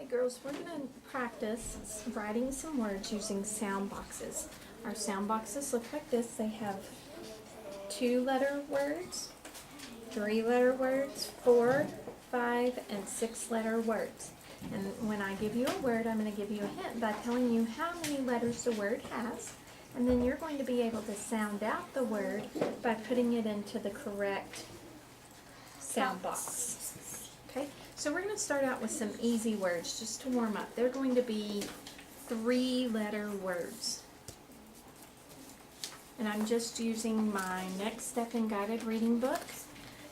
Okay, girls, we're going to practice writing some words using sound boxes. Our sound boxes look like this. They have 2-letter words, 3-letter words, 4, 5, and 6-letter words. And when I give you a word, I'm going to give you a hint by telling you how many letters the word has. And then you're going to be able to sound out the word by putting it into the correct sound box. Okay, so we're going to start out with some easy words just to warm up. They're going to be 3-letter words. And I'm just using my Next Step in Guided Reading book.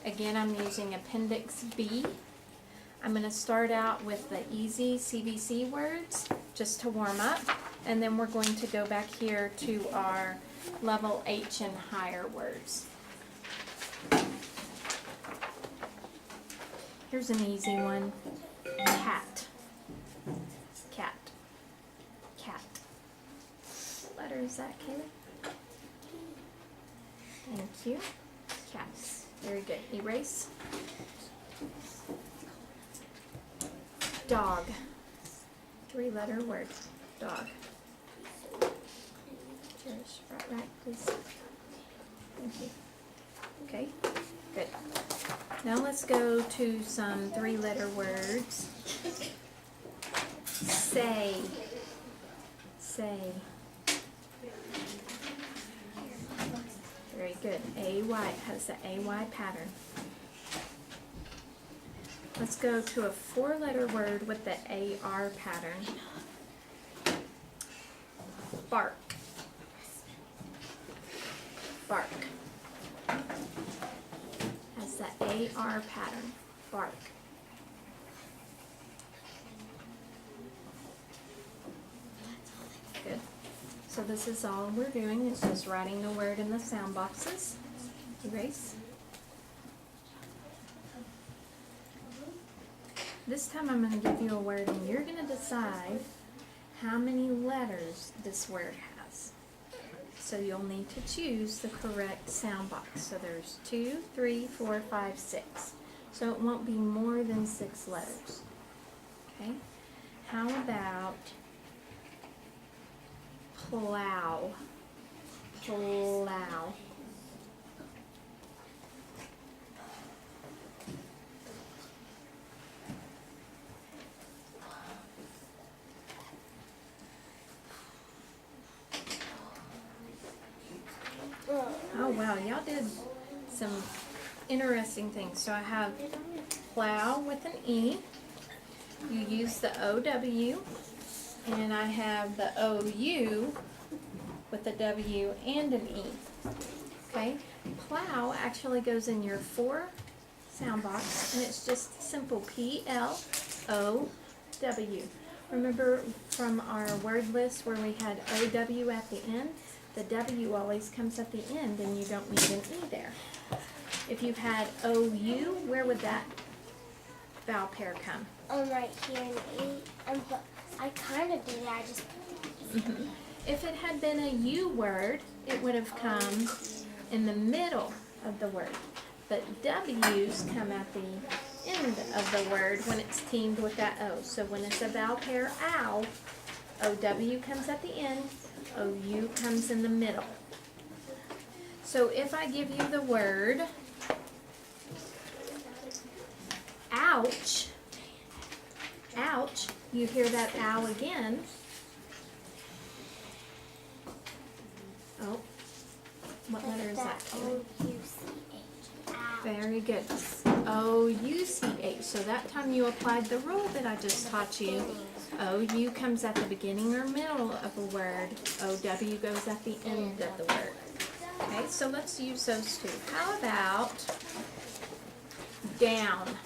Again, I'm using Appendix B. I'm going to start out with the easy CVC words just to warm up. And then we're going to go back here to our level H and higher words. Here's an easy one. Cat. Cat. Cat. What letter is that, Kaylee? Thank you. Cats. Very good. Erase. Dog. 3-letter word. Dog. Cherish. Right, please. Thank you. Okay. Good. Now let's go to some 3-letter words. Say. Say. Very good. AY. It has the AY pattern. Let's go to a 4-letter word with the AR pattern. Bark. Bark. Has the AR pattern. Bark. Good. So this is all we're doing, is just writing the word in the sound boxes. Erase. This time I'm going to give you a word and you're going to decide how many letters this word has. So you'll need to choose the correct sound box. So there's 2, 3, 4, 5, 6. So it won't be more than 6 letters. Okay? How about plow? Plow. Oh wow, y'all did some interesting things. So I have plow with an E. You use the OW. And I have the OU with a W and an E. Okay? Plow actually goes in your 4 sound box, and it's just simple P-L-O-W. Remember from our word list where we had O-W at the end? The W always comes at the end, and you don't need an E there. If you had O-U, where would that vowel pair come? Right here in E. I kind of did it, I just... If it had been a U word, it would have come in the middle of the word. But W's come at the end of the word when it's teamed with that O. So when it's a vowel pair, ow, OW comes at the end, OU comes in the middle. So if I give you the word ouch, ouch, you hear that ow again. Oh, what letter is that? O-U-C-H. Very good. O-U-C-H. So that time you applied the rule that I just taught you. O-U comes at the beginning or middle of a word. O-W goes at the end of the word. Okay, so let's use those two. How about down?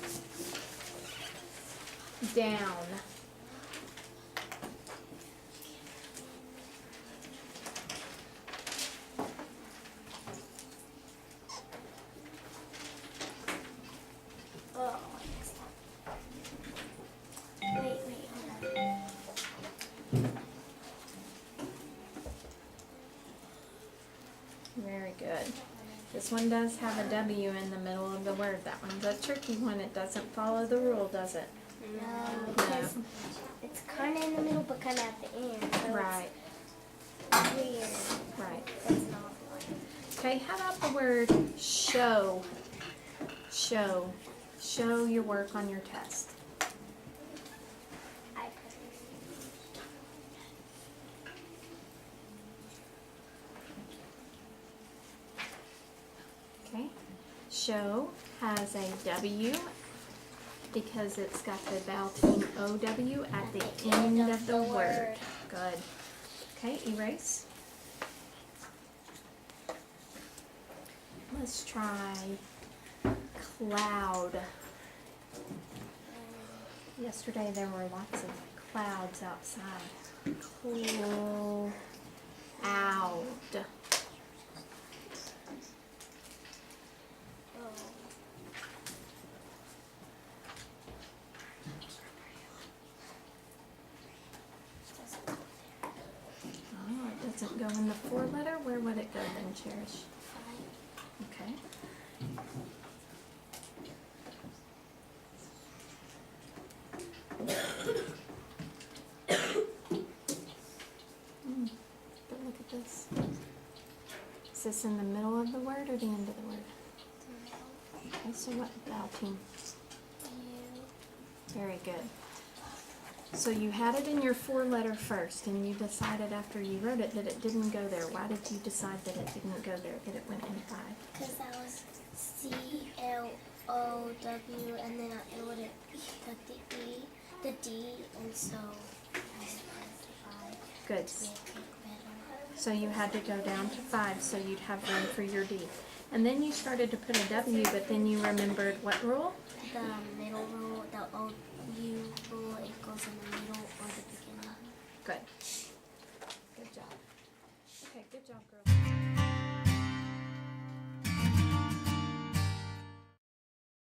Down. Oh. Wait, hold on. Very good. This one does have a W in the middle of the word. That one's a tricky one. It doesn't follow the rule, does it? No, because it's kind of in the middle, but kind of at the end. So Right, It's weird. right. It's not like. Okay, how about the word show? Show. Show your work on your test. I Okay. Show has a W because it's got the vowel tone OW at the end of the word. Good. Okay, erase. Let's try cloud. Yesterday there were lots of clouds outside. Cloud. Oh, it doesn't go in the 4-letter. Where would it go then, Cherish? Okay. But look at this. Is this in the middle of the word or the end of the word? Okay, so what vowel team? Very good. So you had it in your 4-letter first, and you decided after you wrote it that it didn't go there. Why did you decide that it didn't go there, that it went in 5? Because that was CLOW, and then it would have put the D, and so I specified Good. to make it better. So you had to go down to 5, so you'd have room for your D. And then you started to put a W, but then you remembered what rule? The middle rule, the OU rule, it goes in the middle or the beginning. Good. Good job. Okay, good job, girl.